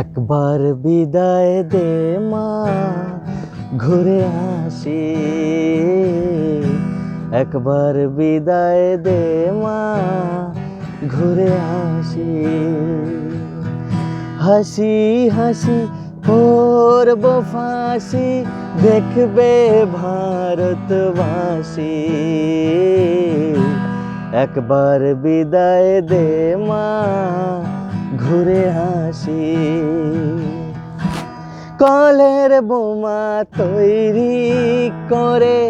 একবার বিদায় দে মা, ঘুরে আসি। একবার বিদায় দে মা, ঘুরে আসি। হাসি হাসি করব ফাঁসি, দেখবে ভারতবাসী। একবার বিদায় দে মা, ঘুরে আসি। কলের বোমা তৈরি করে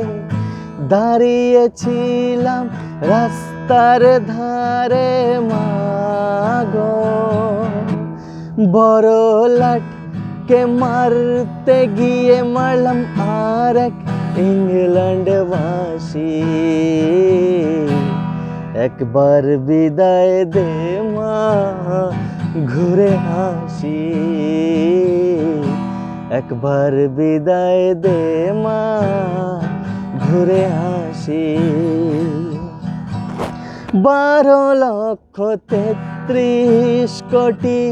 দাঁড়িয়েছিলাম রাস্তার ধারে মাগো, বড় লাটকে মারতে গিয়ে মারলাম আর এক ইংল্যান্ডবাসী। একবার বিদায় দে মা, ঘুরে আসি। একবার বিদায় দে মা, ঘুরে আসি। 12,33 কোটি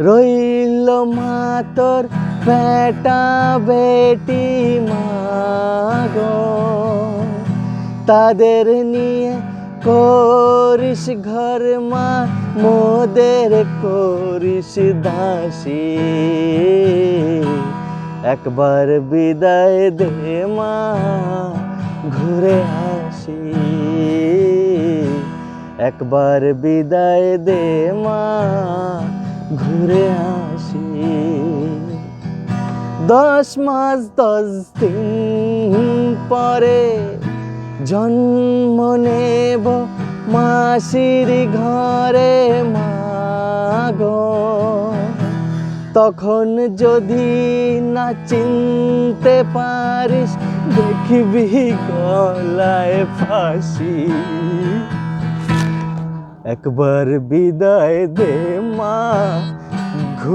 রইল মা তোর বেটা বেটি মাগো, তাদের নিয়ে করিস ঘর মা, মোদের করিস দাসী। একবার বিদায় দে মা, ঘুরে আসি। একবার বিদায় দে মা, ঘুরে আসি। 10 মাস 10 দিন পরে জন্ম নেব মাসির ঘরে মাগো, তখন যদি না চিনতে পারিস দেখবি গলায় ফাঁসি। একবার বিদায় দে মা,